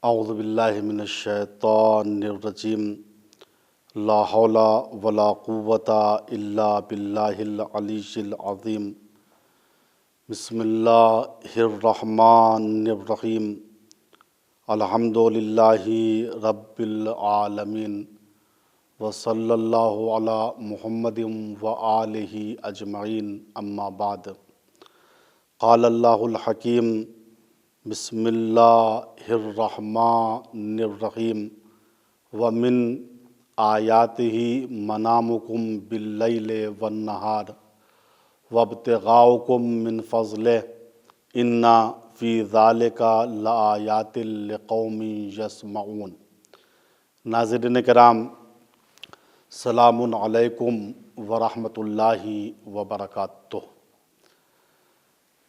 اعوذ باللہ من الشیطان الرجیم لا حول ولا قوة الا باللہ العلی العظیم بسم اللہ الرحمن الرحیم الحمد للہ رب العالمین وصلی اللہ علی محمد وآلہ اجمعین اما بعد قال اللہ الحکیم بسم اللہ الرحمن الرحیم ومن آیاتہ منامکم باللیل والنہار وابتغاؤکم من فضلہ ان فی ذالک لآیات لقوم یسمعون۔ ناظرین کرام، سلام علیکم ورحمۃ اللہ وبرکاتہ۔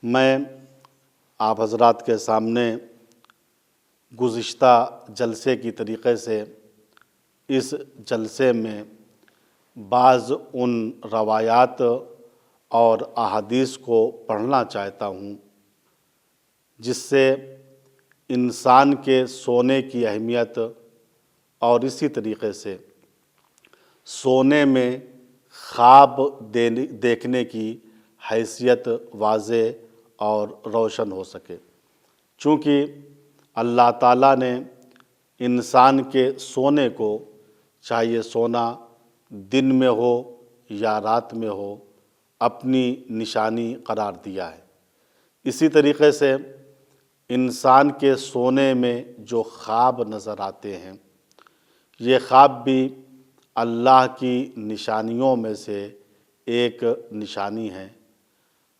میں آپ حضرات کے سامنے گزشتہ جلسے کی طریقے سے اس جلسے میں بعض ان روایات اور احادیث کو پڑھنا چاہتا ہوں جس سے انسان کے سونے کی اہمیت اور اسی طریقے سے سونے میں خواب دیکھنے کی حیثیت واضح اور روشن ہو سکے، چونکہ اللہ تعالیٰ نے انسان کے سونے کو، چاہے یہ سونا دن میں ہو یا رات میں ہو، اپنی نشانی قرار دیا ہے۔ اسی طریقے سے انسان کے سونے میں جو خواب نظر آتے ہیں، یہ خواب بھی اللہ کی نشانیوں میں سے ایک نشانی ہے،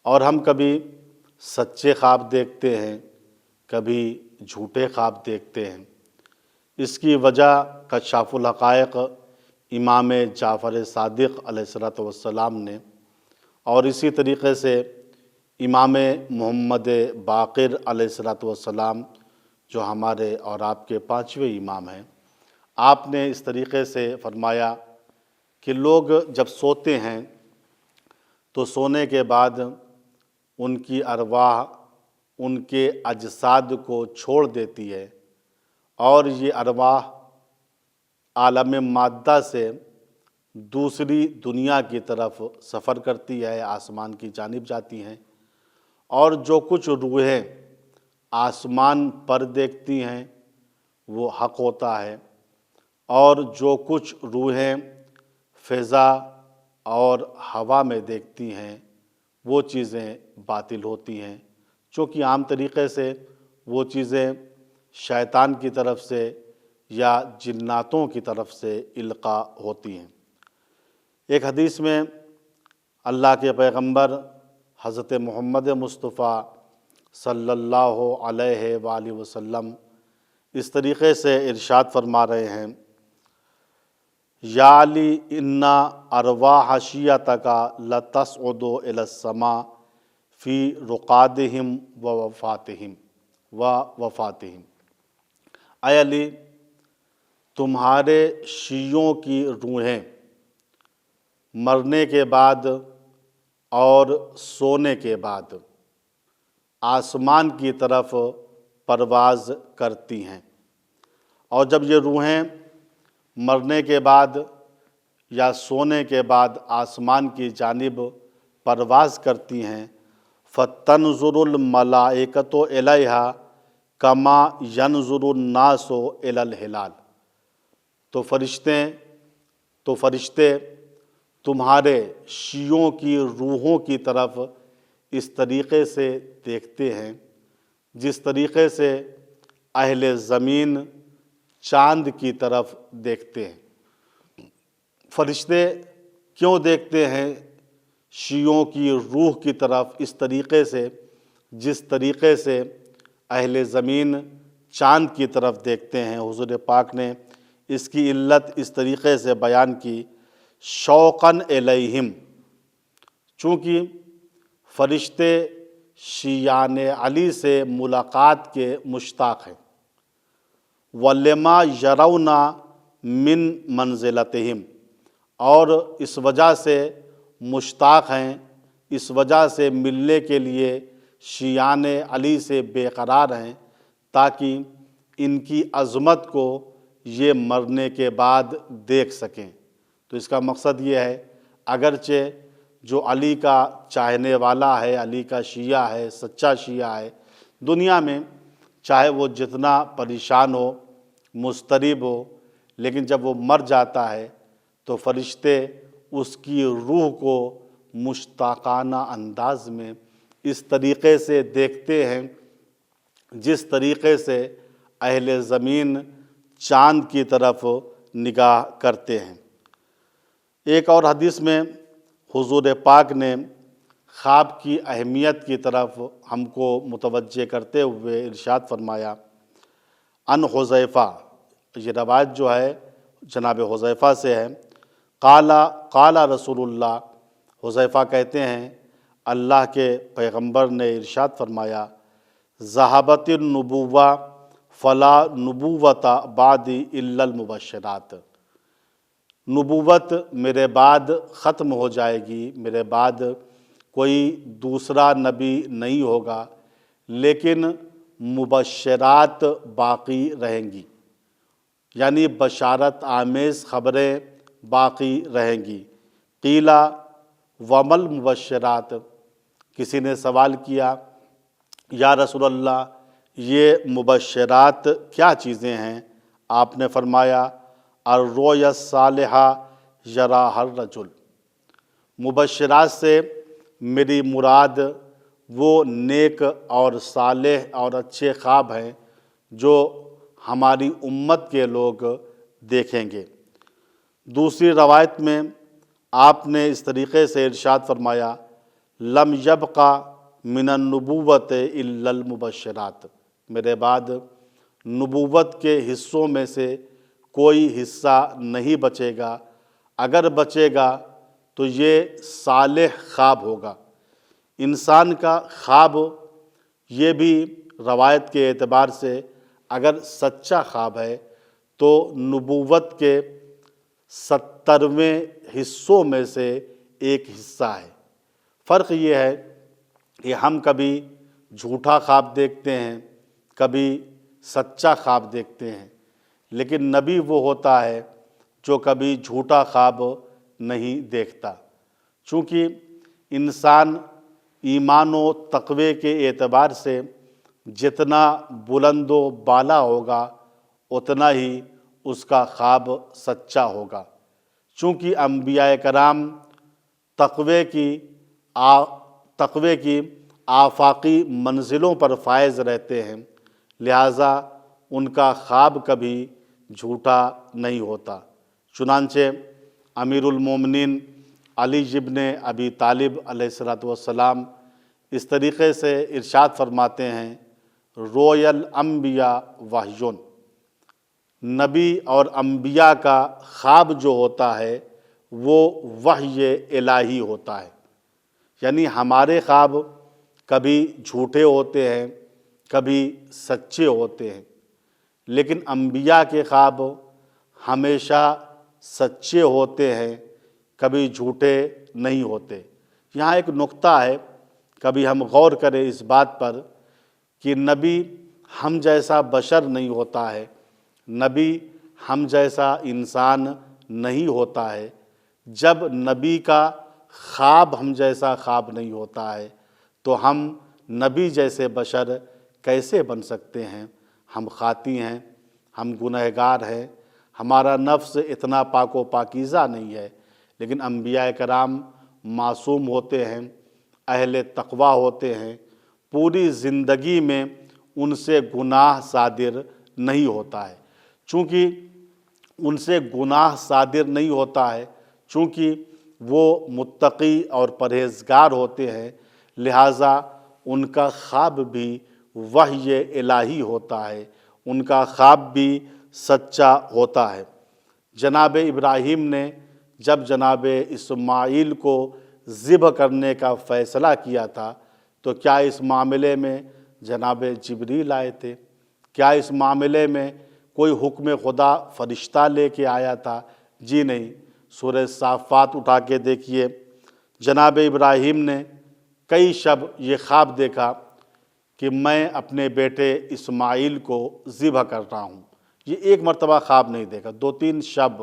اور ہم کبھی سچے خواب دیکھتے ہیں، کبھی جھوٹے خواب دیکھتے ہیں۔ اس کی وجہ کشاف الحقائق امام جعفر صادق علیہ السلام نے، اور اسی طریقے سے امام محمد باقر علیہ السلام جو ہمارے اور آپ کے 5ویں امام ہیں، آپ نے اس طریقے سے فرمایا کہ لوگ جب سوتے ہیں تو سونے کے بعد ان کی ارواح ان کے اجساد کو چھوڑ دیتی ہے، اور یہ ارواح عالم مادہ سے دوسری دنیا کی طرف سفر کرتی ہے، آسمان کی جانب جاتی ہیں، اور جو کچھ روحیں آسمان پر دیکھتی ہیں وہ حق ہوتا ہے، اور جو کچھ روحیں فضا اور ہوا میں دیکھتی ہیں وہ چیزیں باطل ہوتی ہیں، چونکہ عام طریقے سے وہ چیزیں شیطان کی طرف سے یا جناتوں کی طرف سے القاء ہوتی ہیں۔ ایک حدیث میں اللہ کے پیغمبر حضرت محمد مصطفیٰ صلی اللہ علیہ وآلہ وسلم اس طریقے سے ارشاد فرما رہے ہیں، یا علی ان ارواح شیعتک لتصعد الی السماء فی رقادہم ووفاتہم۔ اے علی، تمہارے شیعوں کی روحیں مرنے کے بعد اور سونے کے بعد آسمان کی طرف پرواز کرتی ہیں، اور جب یہ روحیں مرنے کے بعد یا سونے کے بعد آسمان کی جانب پرواز کرتی ہیں، فَتَنْظُرُ الْمَلَائِكَةُ إِلَيْهَا كَمَا يَنْظُرُ النَّاسُ إِلَى الْهِلَالِ۔ تو فرشتے تمہارے شیعوں کی روحوں کی طرف اس طریقے سے دیکھتے ہیں جس طریقے سے اہل زمین چاند کی طرف دیکھتے ہیں۔ فرشتے کیوں دیکھتے ہیں شیعوں کی روح کی طرف اس طریقے سے جس طریقے سے اہل زمین چاند کی طرف دیکھتے ہیں؟ حضور پاک نے اس کی علت اس طریقے سے بیان کی، شوقاً الیہم، چونکہ فرشتے شیعان علی سے ملاقات کے مشتاق ہیں، وَلِمَا يَرَوْنَ مِن مَنزِلَتِہم، اور اس وجہ سے مشتاق ہیں، اس وجہ سے ملنے کے لیے شیعان علی سے بے قرار ہیں، تاکہ ان کی عظمت کو یہ مرنے کے بعد دیکھ سکیں۔ تو اس کا مقصد یہ ہے اگرچہ جو علی کا چاہنے والا ہے، علی کا شیعہ ہے، سچا شیعہ ہے، دنیا میں چاہے وہ جتنا پریشان ہو، مضطرب ہو، لیکن جب وہ مر جاتا ہے تو فرشتے اس کی روح کو مشتاقانہ انداز میں اس طریقے سے دیکھتے ہیں جس طریقے سے اہل زمین چاند کی طرف نگاہ کرتے ہیں۔ ایک اور حدیث میں حضور پاک نے خواب کی اہمیت کی طرف ہم کو متوجہ کرتے ہوئے ارشاد فرمایا، ان حذیفہ، یہ روایت جو ہے جناب حذیفہ سے ہے، قال رسول اللہ، حذیفہ کہتے ہیں اللہ کے پیغمبر نے ارشاد فرمایا، ذہبت النبوہ فلا نبوۃ بعدی الا المبشرات، نبوت میرے بعد ختم ہو جائے گی، میرے بعد کوئی دوسرا نبی نہیں ہوگا، لیکن مبشرات باقی رہیں گی، یعنی بشارت آمیز خبریں باقی رہیں گی۔ قیل ومل مبشرات، کسی نے سوال کیا یا رسول اللہ یہ مبشرات کیا چیزیں ہیں؟ آپ نے فرمایا الرؤیا الصالحہ یراھا الرجل، مبشرات سے میری مراد وہ نیک اور صالح اور اچھے خواب ہیں جو ہماری امت کے لوگ دیکھیں گے۔ دوسری روایت میں آپ نے اس طریقے سے ارشاد فرمایا، لم یبق من النبوۃ الا المبشرات، میرے بعد نبوت کے حصوں میں سے کوئی حصہ نہیں بچے گا، اگر بچے گا تو یہ صالح خواب ہوگا۔ انسان کا خواب یہ بھی روایت کے اعتبار سے اگر سچا خواب ہے تو نبوت کے 70ویں حصوں میں سے ایک حصہ ہے۔ فرق یہ ہے کہ ہم کبھی جھوٹا خواب دیکھتے ہیں، کبھی سچا خواب دیکھتے ہیں، لیکن نبی وہ ہوتا ہے جو کبھی جھوٹا خواب نہیں دیکھتا۔ چونکہ انسان ایمان و تقوی کے اعتبار سے جتنا بلند و بالا ہوگا اتنا ہی اس کا خواب سچا ہوگا۔ چونکہ انبیاء کرام تقوی کی آفاقی منزلوں پر فائز رہتے ہیں، لہٰذا ان کا خواب کبھی جھوٹا نہیں ہوتا۔ چنانچہ امیر المومنین علی ابن ابی طالب علیہ السلام اس طریقے سے ارشاد فرماتے ہیں، رؤیا الانبیاء وحی، نبی اور انبیاء کا خواب جو ہوتا ہے وہ وحی الہی ہوتا ہے، یعنی ہمارے خواب کبھی جھوٹے ہوتے ہیں، کبھی سچے ہوتے ہیں، لیکن انبیاء کے خواب ہمیشہ سچے ہوتے ہیں، کبھی جھوٹے نہیں ہوتے۔ یہاں ایک نقطہ ہے، کبھی ہم غور کریں اس بات پر کہ نبی ہم جیسا بشر نہیں ہوتا ہے، نبی ہم جیسا انسان نہیں ہوتا ہے۔ جب نبی کا خواب ہم جیسا خواب نہیں ہوتا ہے تو ہم نبی جیسے بشر کیسے بن سکتے ہیں؟ ہم خاطی ہیں، ہم گنہگار ہیں، ہمارا نفس اتنا پاک و پاکیزہ نہیں ہے، لیکن انبیاء کرام معصوم ہوتے ہیں، اہل تقوی ہوتے ہیں، پوری زندگی میں ان سے گناہ صادر نہیں ہوتا ہے۔ چونکہ ان سے گناہ صادر نہیں ہوتا ہے، چونکہ وہ متقی اور پرہیزگار ہوتے ہیں، لہٰذا ان کا خواب بھی وحی الہی ہوتا ہے، ان کا خواب بھی سچا ہوتا ہے۔ جناب ابراہیم نے جب جناب اسماعیل کو ذبح کرنے کا فیصلہ کیا تھا تو کیا اس معاملے میں جناب جبریل آئے تھے؟ کیا اس معاملے میں کوئی حکم خدا فرشتہ لے کے آیا تھا؟ جی نہیں۔ سورہ صافات اٹھا کے دیکھیے، جناب ابراہیم نے کئی شب یہ خواب دیکھا کہ میں اپنے بیٹے اسماعیل کو ذبح کر رہا ہوں۔ یہ ایک مرتبہ خواب نہیں دیکھا، 2-3 شب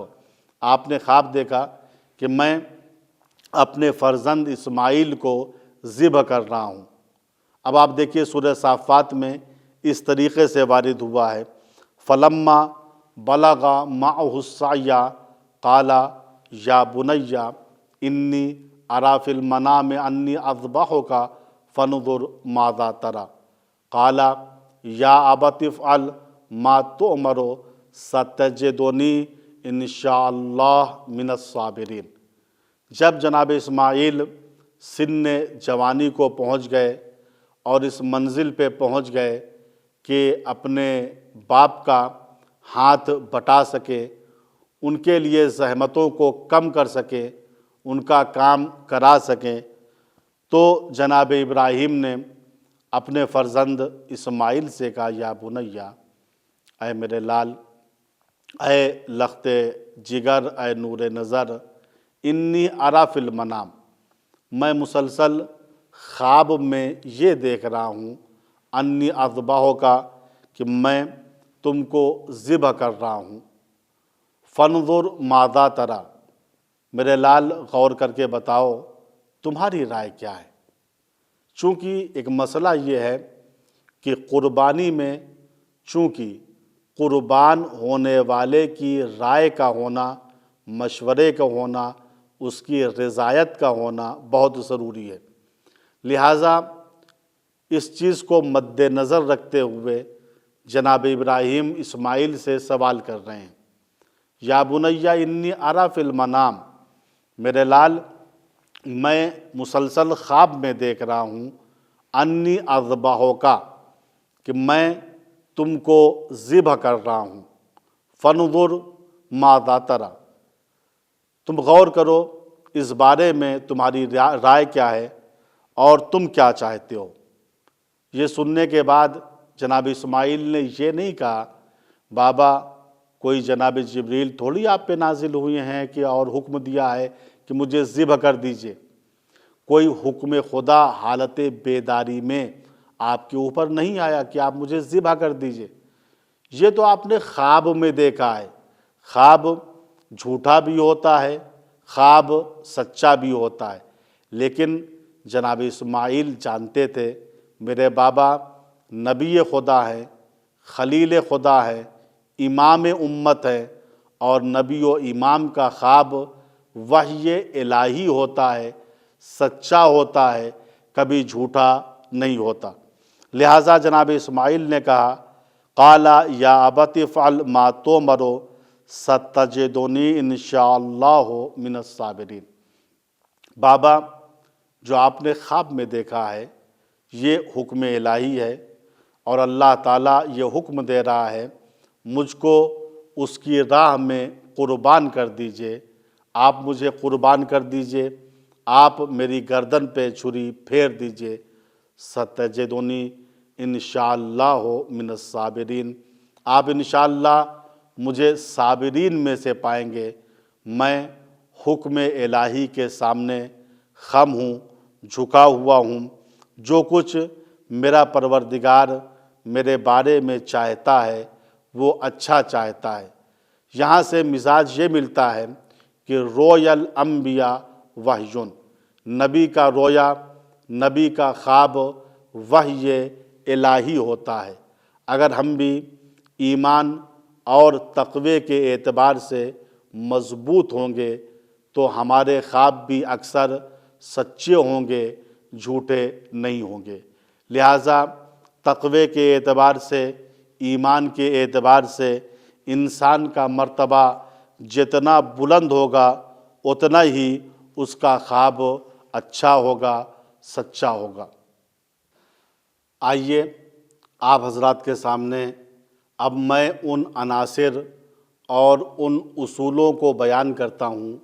آپ نے خواب دیکھا کہ میں اپنے فرزند اسماعیل کو ذبح کر رہا ہوں۔ اب آپ دیکھیے سورہ صافات میں اس طریقے سے وارد ہوا ہے، فلما بلغ معه السعی قال یا بنی انی اری فی المنام انی اذبحک فانظر ماذا تری قال یا ابت افعل ما تؤمر ستجدنی ان شاء اللہ من الصابرین۔ جب جناب اسماعیل سن جوانی کو پہنچ گئے اور اس منزل پہ پہنچ گئے کہ اپنے باپ کا ہاتھ بٹا سکے، ان کے لیے زحمتوں کو کم کر سکے، ان کا کام کرا سکیں، تو جناب ابراہیم نے اپنے فرزند اسماعیل سے کہا یا بنیا، اے میرے لال، اے لخت جگر، اے نور نظر، انی اری فی المنام، میں مسلسل خواب میں یہ دیکھ رہا ہوں، انی اذبحک، کہ میں تم کو ذبح کر رہا ہوں، فانظر ماذا تری، میرے لال غور کر کے بتاؤ تمہاری رائے کیا ہے۔ چونکہ ایک مسئلہ یہ ہے کہ قربانی میں چونکہ قربان ہونے والے کی رائے کا ہونا، مشورے کا ہونا، اس کی رضایت کا ہونا بہت ضروری ہے، لہٰذا اس چیز کو مد نظر رکھتے ہوئے جناب ابراہیم اسماعیل سے سوال کر رہے ہیں، یا بنیا انی اری فی المنام، میرے لال میں مسلسل خواب میں دیکھ رہا ہوں، انی اذبحک، کہ میں تم کو ذبح کر رہا ہوں، فانظر ماذا تری، تم غور کرو اس بارے میں تمہاری رائے کیا ہے اور تم کیا چاہتے ہو۔ یہ سننے کے بعد جناب اسماعیل نے یہ نہیں کہا بابا کوئی جناب جبریل تھوڑی آپ پہ نازل ہوئے ہیں کہ اور حکم دیا ہے کہ مجھے ذبح کر دیجئے، کوئی حکم خدا حالت بیداری میں آپ کے اوپر نہیں آیا کہ آپ مجھے ذبح کر دیجئے، یہ تو آپ نے خواب میں دیکھا ہے۔ خواب جھوٹا بھی ہوتا ہے، خواب سچا بھی ہوتا ہے، لیکن جناب اسماعیل جانتے تھے میرے بابا نبی خدا ہے، خلیل خدا ہے، امام امت ہے، اور نبی و امام کا خواب وحی الہی ہوتا ہے، سچا ہوتا ہے، کبھی جھوٹا نہیں ہوتا۔ لہٰذا جناب اسماعیل نے کہا قال یا ابت افعل ما تؤمر ستجدنی ان شاء اللہ من الصابرین، بابا جو آپ نے خواب میں دیکھا ہے یہ حکم الہی ہے، اور اللہ تعالیٰ یہ حکم دے رہا ہے مجھ کو اس کی راہ میں قربان کر دیجئے، آپ مجھے قربان کر دیجئے، آپ میری گردن پہ چھری پھیر دیجئے، ستجدنی انشاءاللہ من الصابرین، آپ انشاءاللہ مجھے صابرین میں سے پائیں گے۔ میں حکم الہی کے سامنے خم ہوں، جھکا ہوا ہوں، جو کچھ میرا پروردگار میرے بارے میں چاہتا ہے وہ اچھا چاہتا ہے۔ یہاں سے مزاج یہ ملتا ہے کہ رویا الانبیاء وحی، نبی کا رویا، نبی کا خواب وحی الہی ہوتا ہے۔ اگر ہم بھی ایمان اور تقوی کے اعتبار سے مضبوط ہوں گے تو ہمارے خواب بھی اکثر سچے ہوں گے، جھوٹے نہیں ہوں گے۔ لہٰذا تقوی کے اعتبار سے، ایمان کے اعتبار سے انسان کا مرتبہ جتنا بلند ہوگا اتنا ہی اس کا خواب اچھا ہوگا، سچا ہوگا۔ آئیے آپ حضرات کے سامنے اب میں ان عناصر اور ان اصولوں کو بیان کرتا ہوں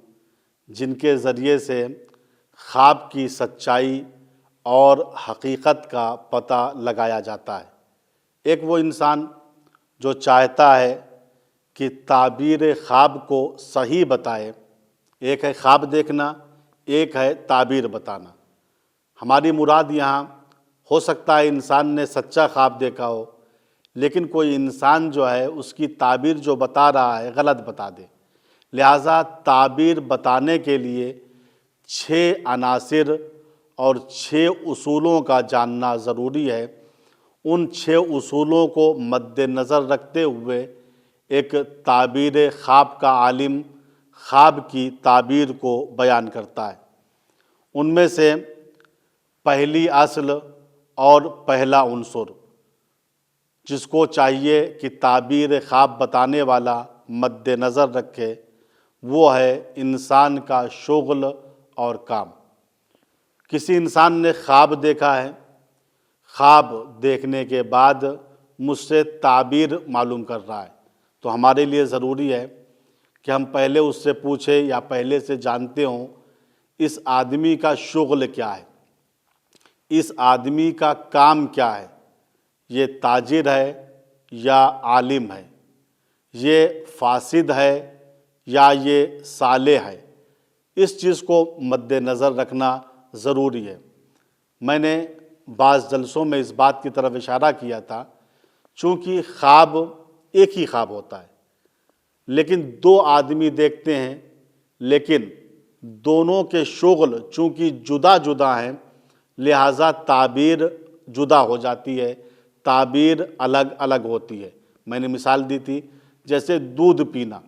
جن کے ذریعے سے خواب کی سچائی اور حقیقت کا پتہ لگایا جاتا ہے۔ ایک وہ انسان جو چاہتا ہے کہ تعبیر خواب کو صحیح بتائے، ایک ہے خواب دیکھنا، ایک ہے تعبیر بتانا۔ ہماری مراد یہاں ہو سکتا ہے انسان نے سچا خواب دیکھا ہو، لیکن کوئی انسان جو ہے اس کی تعبیر جو بتا رہا ہے غلط بتا دے۔ لہٰذا تعبیر بتانے کے لیے 6 عناصر اور 6 اصولوں کا جاننا ضروری ہے۔ ان 6 اصولوں کو مد نظر رکھتے ہوئے ایک تعبیر خواب کا عالم خواب کی تعبیر کو بیان کرتا ہے۔ ان میں سے پہلی اصل اور پہلا عنصر جس کو چاہیے کہ تعبیر خواب بتانے والا مد نظر رکھے، وہ ہے انسان کا شغل اور کام۔ کسی انسان نے خواب دیکھا ہے، خواب دیکھنے کے بعد مجھ سے تعبیر معلوم کر رہا ہے، تو ہمارے لیے ضروری ہے کہ ہم پہلے اس سے پوچھیں یا پہلے سے جانتے ہوں اس آدمی کا شغل کیا ہے، اس آدمی کا کام کیا ہے، یہ تاجر ہے یا عالم ہے، یہ فاسد ہے یا یہ صالح ہے۔ اس چیز کو مد نظر رکھنا ضروری ہے۔ میں نے بعض جلسوں میں اس بات کی طرف اشارہ کیا تھا، چونکہ خواب ایک ہی خواب ہوتا ہے، لیکن 2 آدمی دیکھتے ہیں، لیکن دونوں کے شغل چونکہ جدا جدا ہیں، لہٰذا تعبیر جدا ہو جاتی ہے، تعبیر الگ الگ ہوتی ہے۔ میں نے مثال دی تھی، جیسے دودھ پینا۔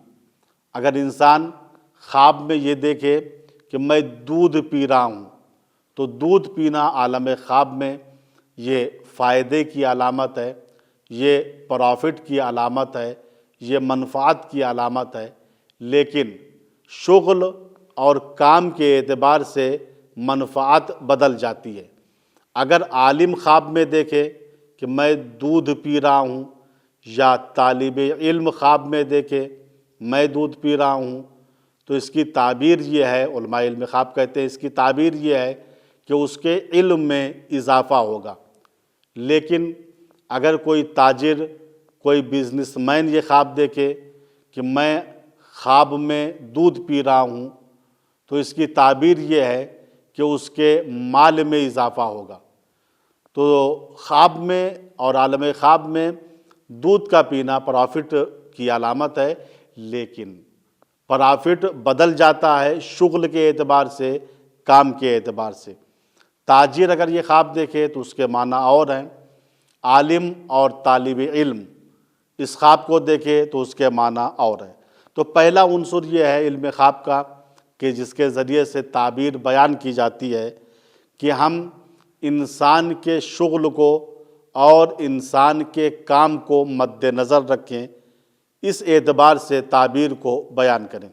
اگر انسان خواب میں یہ دیکھے کہ میں دودھ پی رہا ہوں، تو دودھ پینا عالم خواب میں یہ فائدے کی علامت ہے، یہ پروفٹ کی علامت ہے، یہ منفعت کی علامت ہے۔ لیکن شغل اور کام کے اعتبار سے منفعت بدل جاتی ہے۔ اگر عالم خواب میں دیکھے کہ میں دودھ پی رہا ہوں، یا طالب علم خواب میں دیکھے میں دودھ پی رہا ہوں، تو اس کی تعبیر یہ ہے، علماء علم خواب کہتے ہیں اس کی تعبیر یہ ہے کہ اس کے علم میں اضافہ ہوگا۔ لیکن اگر کوئی تاجر، کوئی بزنس مین یہ خواب دیکھے کہ میں خواب میں دودھ پی رہا ہوں، تو اس کی تعبیر یہ ہے کہ اس کے مال میں اضافہ ہوگا۔ تو خواب میں اور عالم خواب میں دودھ کا پینا پروفٹ کی علامت ہے، لیکن پروفٹ بدل جاتا ہے شغل کے اعتبار سے، کام کے اعتبار سے۔ تاجر اگر یہ خواب دیکھے تو اس کے معنی اور ہیں، عالم اور طالب علم اس خواب کو دیکھے تو اس کے معنی اور ہیں۔ تو پہلا عنصر یہ ہے علم خواب کا کہ جس کے ذریعے سے تعبیر بیان کی جاتی ہے کہ ہم انسان کے شغل کو اور انسان کے کام کو مد نظر رکھیں، اس اعتبار سے تعبیر کو بیان کریں۔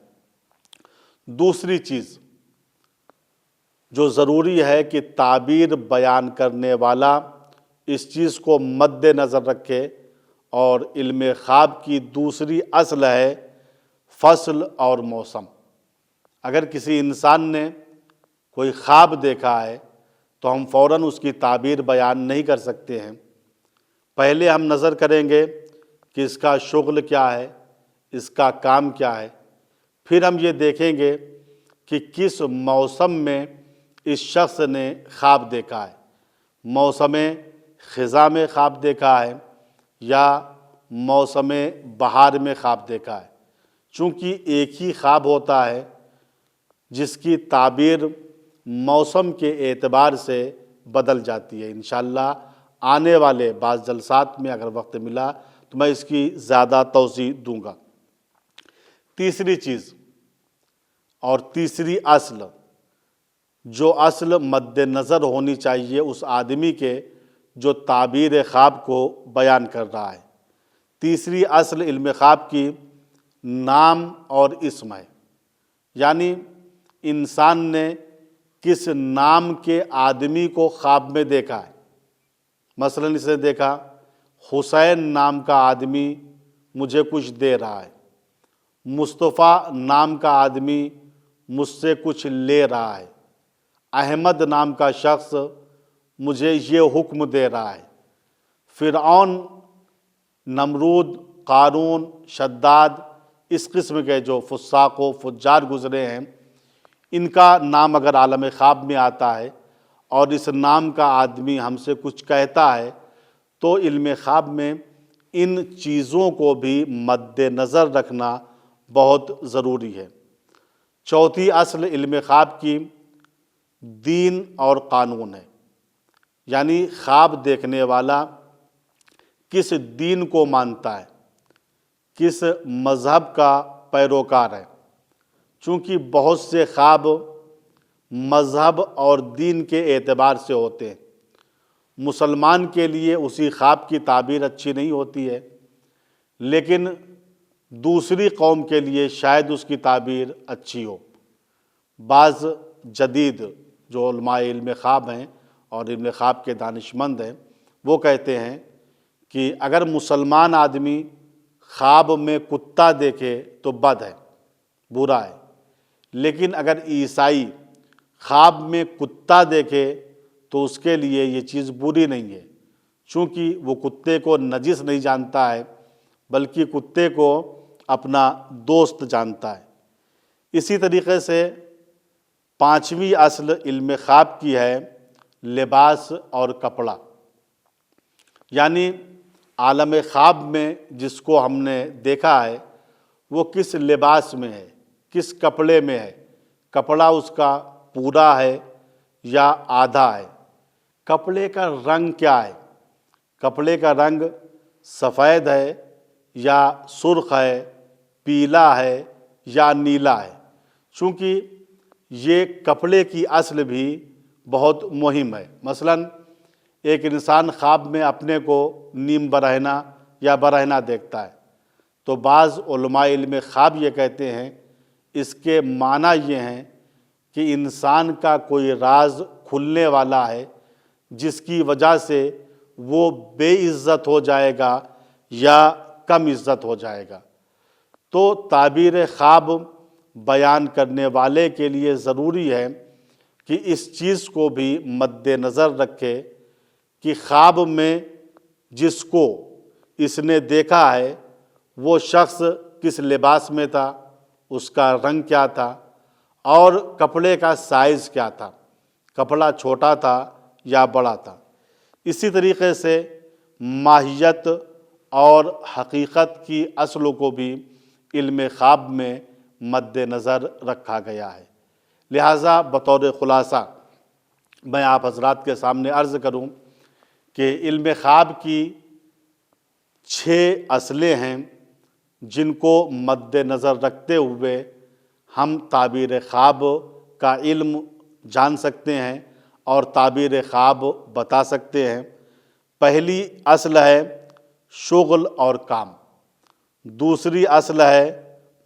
دوسری چیز جو ضروری ہے کہ تعبیر بیان کرنے والا اس چیز کو مد نظر رکھے، اور علم خواب کی دوسری اصل ہے فصل اور موسم۔ اگر کسی انسان نے کوئی خواب دیکھا ہے تو ہم فوراً اس کی تعبیر بیان نہیں کر سکتے ہیں۔ پہلے ہم نظر کریں گے کہ اس کا شغل کیا ہے، اس کا کام کیا ہے، پھر ہم یہ دیکھیں گے کہ کس موسم میں اس شخص نے خواب دیکھا ہے، موسم خزاں میں خواب دیکھا ہے یا موسم بہار میں خواب دیکھا ہے۔ چونکہ ایک ہی خواب ہوتا ہے جس کی تعبیر موسم کے اعتبار سے بدل جاتی ہے۔ انشاءاللہ آنے والے بعض جلسات میں اگر وقت ملا تو میں اس کی زیادہ توضیح دوں گا۔ تیسری چیز اور تیسری اصل، جو اصل مد نظر ہونی چاہیے اس آدمی کے جو تعبیر خواب کو بیان کر رہا ہے، تیسری اصل علم خواب کی نام اور اسم ہے۔ یعنی انسان نے کس نام کے آدمی کو خواب میں دیکھا ہے۔ مثلا اس نے دیکھا حسین نام کا آدمی مجھے کچھ دے رہا ہے، مصطفیٰ نام کا آدمی مجھ سے کچھ لے رہا ہے، احمد نام کا شخص مجھے یہ حکم دے رہا ہے۔ فرعون، نمرود، قارون، شداد، اس قسم کے جو فساق و فجار گزرے ہیں، ان کا نام اگر عالم خواب میں آتا ہے اور اس نام کا آدمی ہم سے کچھ کہتا ہے تو علم خواب میں ان چیزوں کو بھی مد نظر رکھنا بہت ضروری ہے۔ چوتھی اصل علم خواب کی دین اور قانون ہے، یعنی خواب دیکھنے والا کس دین کو مانتا ہے، کس مذہب کا پیروکار ہے۔ چونکہ بہت سے خواب مذہب اور دین کے اعتبار سے ہوتے ہیں، مسلمان کے لیے اسی خواب کی تعبیر اچھی نہیں ہوتی ہے، لیکن دوسری قوم کے لیے شاید اس کی تعبیر اچھی ہو۔ بعض جدید جو علماء علم خواب ہیں اور علم خواب کے دانشمند ہیں، وہ کہتے ہیں کہ اگر مسلمان آدمی خواب میں کتا دیکھے تو بد ہے، برا ہے، لیکن اگر عیسائی خواب میں کتا دیکھے تو اس کے لیے یہ چیز بری نہیں ہے، چونکہ وہ کتے کو نجس نہیں جانتا ہے بلکہ کتے کو اپنا دوست جانتا ہے۔ اسی طریقے سے پانچویں اصل علم خواب کی ہے لباس اور کپڑا، یعنی عالم خواب میں جس کو ہم نے دیکھا ہے وہ کس لباس میں ہے، کس کپڑے میں ہے، کپڑا اس کا پورا ہے یا آدھا ہے، کپڑے کا رنگ کیا ہے، کپڑے کا رنگ سفید ہے یا سرخ ہے، پیلا ہے یا نیلا ہے۔ چونکہ یہ کپڑے کی اصل بھی بہت مہم ہے۔ مثلاً ایک انسان خواب میں اپنے کو نیم برہنہ یا برہنہ دیکھتا ہے تو بعض علماء علم خواب یہ کہتے ہیں اس کے معنی یہ ہیں کہ انسان کا کوئی راز کھلنے والا ہے جس کی وجہ سے وہ بے عزت ہو جائے گا یا کم عزت ہو جائے گا۔ تو تعبیر خواب بیان کرنے والے کے لیے ضروری ہے کہ اس چیز کو بھی مد نظر رکھے کہ خواب میں جس کو اس نے دیکھا ہے وہ شخص کس لباس میں تھا، اس کا رنگ کیا تھا اور کپڑے کا سائز کیا تھا، کپڑا چھوٹا تھا یا بڑا تھا۔ اسی طریقے سے ماہیت اور حقیقت کی اصلوں کو بھی علم خواب میں مد نظر رکھا گیا ہے۔ لہٰذا بطور خلاصہ میں آپ حضرات کے سامنے عرض کروں کہ علم خواب کی 6 اصلیں ہیں جن کو مد نظر رکھتے ہوئے ہم تعبیر خواب کا علم جان سکتے ہیں اور تعبیر خواب بتا سکتے ہیں۔ پہلی اصل ہے شغل اور کام، دوسری اصل ہے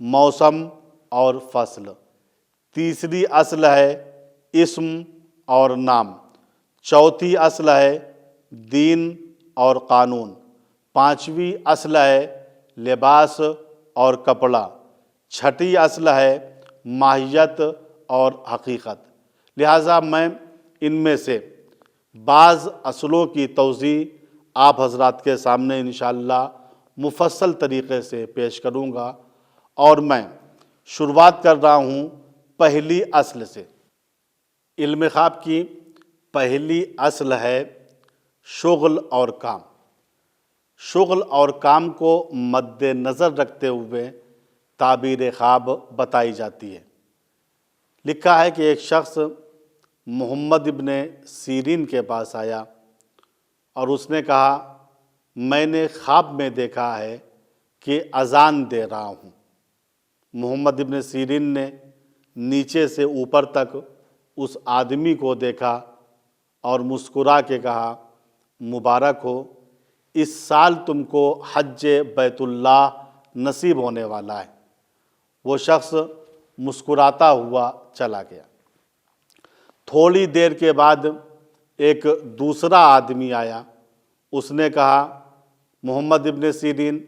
موسم اور فصل، تیسری اصل ہے اسم اور نام، چوتھی اصل ہے دین اور قانون، پانچویں اصل ہے لباس اور کپڑا، چھٹی اصل ہے ماہیت اور حقیقت۔ لہٰذا میں ان میں سے بعض اصلوں کی توضیح آپ حضرات کے سامنے انشاءاللہ مفصل طریقے سے پیش کروں گا، اور میں شروعات کر رہا ہوں پہلی اصل سے۔ علم خواب کی پہلی اصل ہے شغل اور کام۔ شغل اور کام کو مد نظر رکھتے ہوئے تعبیر خواب بتائی جاتی ہے۔ لکھا ہے کہ ایک شخص محمد ابن سیرین کے پاس آیا اور اس نے کہا میں نے خواب میں دیکھا ہے کہ اذان دے رہا ہوں۔ محمد ابن سیرین نے نیچے سے اوپر تک اس آدمی کو دیکھا اور مسکرا کے کہا مبارک ہو، اس سال تم کو حج بیت اللہ نصیب ہونے والا ہے۔ وہ شخص مسکراتا ہوا چلا گیا۔ تھوڑی دیر کے بعد ایک دوسرا آدمی آیا، اس نے کہا محمد ابن سیرین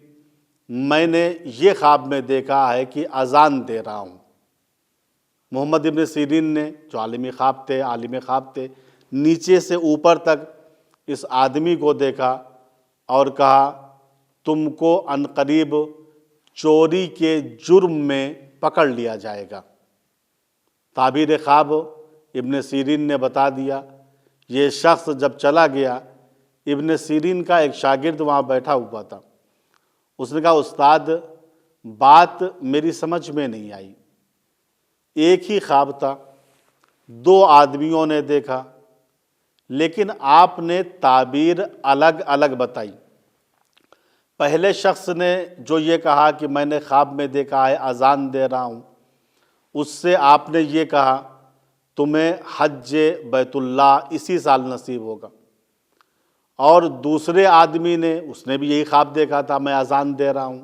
میں نے یہ خواب میں دیکھا ہے کہ اذان دے رہا ہوں۔ محمد ابن سیرین نے جو عالم خواب تھے نیچے سے اوپر تک اس آدمی کو دیکھا اور کہا تم کو عنقریب چوری کے جرم میں پکڑ لیا جائے گا۔ تعبیر خواب ابن سیرین نے بتا دیا یہ شخص جب چلا گیا، ابن سیرین کا ایک شاگرد وہاں بیٹھا ہوا تھا۔ اس نے کہا استاد بات میری سمجھ میں نہیں آئی، ایک ہی خواب تھا، 2 آدمیوں نے دیکھا، لیکن آپ نے تعبیر الگ الگ بتائی۔ پہلے شخص نے جو یہ کہا کہ میں نے خواب میں دیکھا ہے اذان دے رہا ہوں، اس سے آپ نے یہ کہا تمہیں حج بیت اللہ اسی سال نصیب ہوگا۔ اور دوسرے آدمی نے، اس نے بھی یہی خواب دیکھا تھا میں اذان دے رہا ہوں،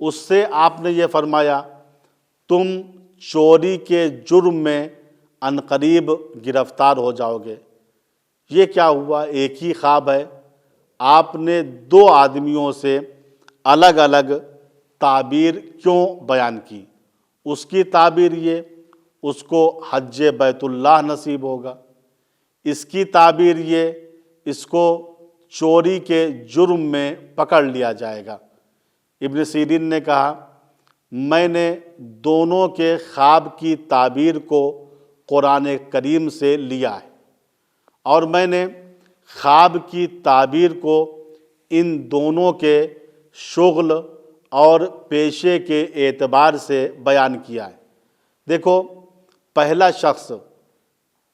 اس سے آپ نے یہ فرمایا تم چوری کے جرم میں عنقریب گرفتار ہو جاؤ گے۔ یہ کیا ہوا؟ ایک ہی خواب ہے، آپ نے 2 آدمیوں سے الگ الگ تعبیر کیوں بیان کی؟ اس کی تعبیر یہ، اس کو حج بیت اللہ نصیب ہوگا، اس کی تعبیر یہ، اس کو چوری کے جرم میں پکڑ لیا جائے گا۔ ابن سیرین نے کہا میں نے دونوں کے خواب کی تعبیر کو قرآن کریم سے لیا ہے، اور میں نے خواب کی تعبیر کو ان دونوں کے شغل اور پیشے کے اعتبار سے بیان کیا ہے۔ دیکھو، پہلا شخص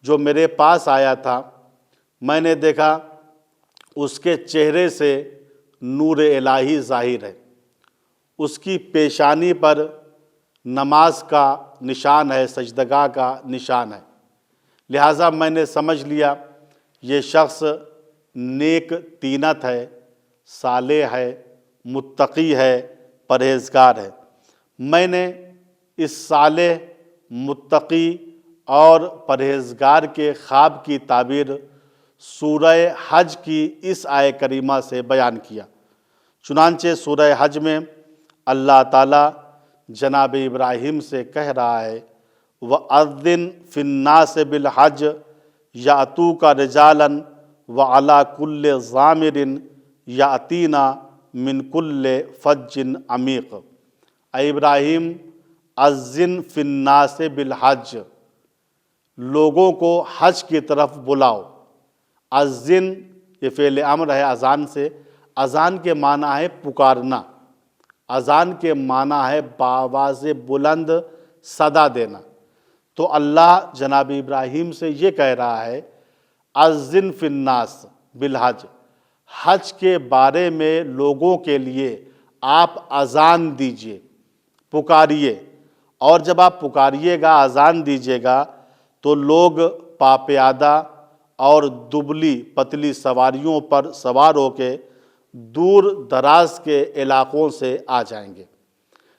جو میرے پاس آیا تھا، میں نے دیکھا اس کے چہرے سے نور الہی ظاہر ہے، اس کی پیشانی پر نماز کا نشان ہے، سجدگاہ کا نشان ہے، لہٰذا میں نے سمجھ لیا یہ شخص نیک طینت ہے، صالح ہے، متقی ہے، پرہیزگار ہے۔ میں نے اس صالح، متقی اور پرہیزگار کے خواب کی تعبیر سورہ حج کی اس آیہ کریمہ سے بیان کیا۔ چنانچہ سورہ حج میں اللہ تعالیٰ جناب ابراہیم سے کہہ رہا ہے وَأَذِّن فِي النَّاسِ بِالْحَجِّ يَأْتُوكَ رِجَالًا وَعَلَىٰ كُلِّ ضَامِرٍ يَأْتِينَ مِنْ كُلِّ فَجٍّ عَمِيقٍ۔ اے ابراہیم، اذن فی الناس بالحج، لوگوں کو حج کی طرف بلاؤ۔ اذن یہ فعل امر ہے اذان سے، اذان کے معنی ہے پکارنا، اذان کے معنی ہے بآواز بلند صدا دینا۔ تو اللہ جناب ابراہیم سے یہ کہہ رہا ہے اذن فی الناس بالحج، حج کے بارے میں لوگوں کے لیے آپ اذان دیجئے، پکاریے، اور جب آپ پکاریے گا، اذان دیجیے گا، تو لوگ پاپیادہ اور دبلی پتلی سواریوں پر سوار ہو کے دور دراز کے علاقوں سے آ جائیں گے۔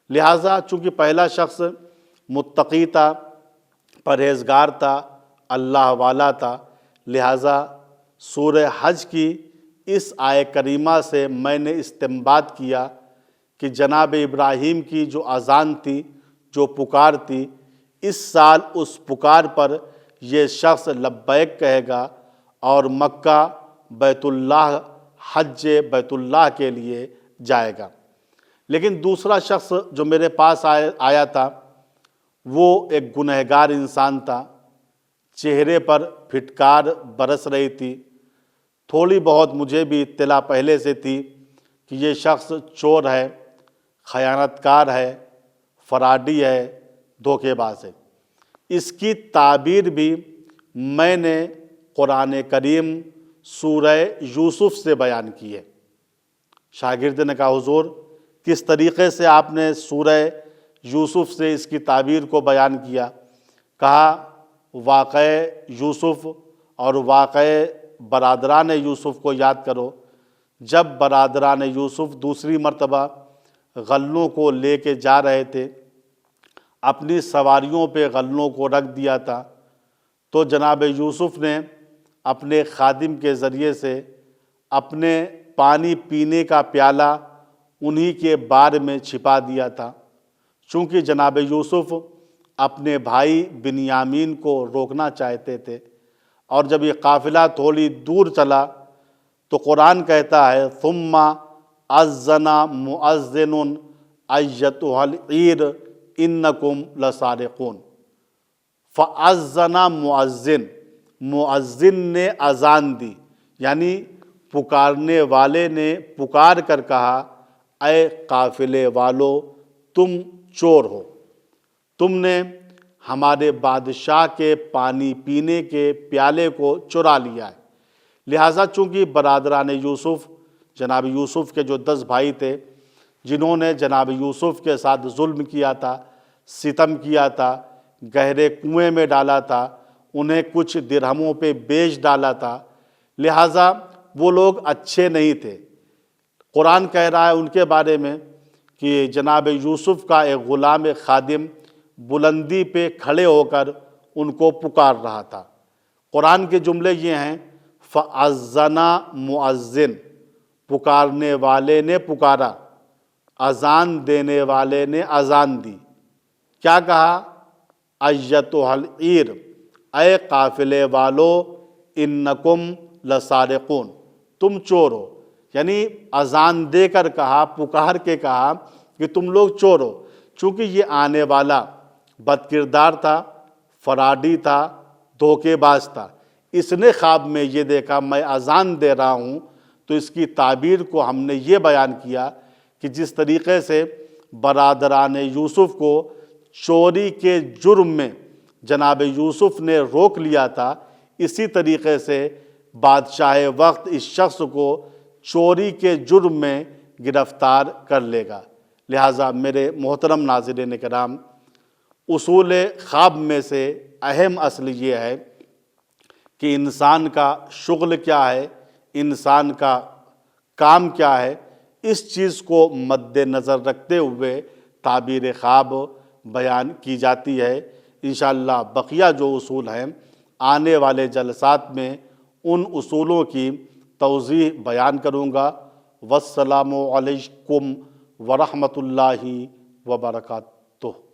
لہٰذا چونکہ پہلا شخص متقی تھا، پرہیزگار تھا، اللہ والا تھا، لہٰذا سورہ حج کی اس آیہ کریمہ سے میں نے استنباط کیا کہ جناب ابراہیم کی جو اذان تھی، جو پکار تھی، اس سال اس پکار پر یہ شخص لبیک کہے گا اور مکہ بیت اللہ، حج بیت اللہ کے لیے جائے گا۔ لیکن دوسرا شخص جو میرے پاس آیا تھا، وہ ایک گنہگار انسان تھا، چہرے پر پھٹکار برس رہی تھی۔ تھوڑی بہت مجھے بھی اطلاع پہلے سے تھی کہ یہ شخص چور ہے، خیانت کار ہے، فراڈی ہے، دھوکے باز ہے۔ اس کی تعبیر بھی میں نے قرآن کریم سورہ یوسف سے بیان کی ہے۔ شاگرد نے کہا حضور کس طریقے سے آپ نے سورہ یوسف سے اس کی تعبیر کو بیان کیا؟ کہا واقعہ یوسف اور واقعہ برادران یوسف کو یاد کرو۔ جب برادران یوسف دوسری مرتبہ غلوں کو لے کے جا رہے تھے، اپنی سواریوں پہ غلوں کو رکھ دیا تھا، تو جناب یوسف نے اپنے خادم کے ذریعے سے اپنے پانی پینے کا پیالہ انہی کے بار میں چھپا دیا تھا۔ چونکہ جناب یوسف اپنے بھائی بنیامین کو روکنا چاہتے تھے، اور جب یہ قافلہ تھوڑی دور چلا تو قرآن کہتا ہے ثم اذن مؤذن ایتھا العیر انکم لسارقون۔ فاذن مؤذن، مؤذن نے اذان دی، یعنی پکارنے والے نے پکار کر کہا اے قافلے والو تم چور ہو، تم نے ہمارے بادشاہ کے پانی پینے کے پیالے کو چرا لیا ہے۔ لہٰذا چونکہ برادران یوسف، جناب یوسف کے جو 10 بھائی تھے جنہوں نے جناب یوسف کے ساتھ ظلم کیا تھا، ستم کیا تھا، گہرے کنویں میں ڈالا تھا، انہیں کچھ درہموں پہ بیچ ڈالا تھا، لہٰذا وہ لوگ اچھے نہیں تھے۔ قرآن کہہ رہا ہے ان کے بارے میں کہ جناب یوسف کا ایک غلام خادم بلندی پہ کھڑے ہو کر ان کو پکار رہا تھا۔ قرآن کے جملے یہ ہیں فَأَذَّنَ مُؤَذِّن، پکارنے والے نے پکارا، اذان دینے والے نے اذان دی۔ کیا کہا؟ اَيَّتُهَا الْعِيرُ، اے قافلے والو اِنَّكُمْ لَسَارِقُونَ، تم چور ہو، یعنی اذان دے کر کہا، پکار کے کہا کہ تم لوگ چور ہو۔ چونکہ یہ آنے والا بد کردار تھا، فراڈی تھا، دھوکے باز تھا، اس نے خواب میں یہ دیکھا میں اذان دے رہا ہوں، تو اس کی تعبیر کو ہم نے یہ بیان کیا کہ جس طریقے سے برادران یوسف کو چوری کے جرم میں جناب یوسف نے روک لیا تھا، اسی طریقے سے بادشاہ وقت اس شخص کو چوری کے جرم میں گرفتار کر لے گا۔ لہٰذا میرے محترم ناظرین کرام، اصول خواب میں سے اہم اصل یہ ہے کہ انسان کا شغل کیا ہے، انسان کا کام کیا ہے، اس چیز کو مد نظر رکھتے ہوئے تعبیر خواب بیان کی جاتی ہے۔ انشاءاللہ بقیہ جو اصول ہیں آنے والے جلسات میں ان اصولوں کی توضیح بیان کروں گا۔ والسلام علیکم ورحمۃ اللہ وبرکاتہ۔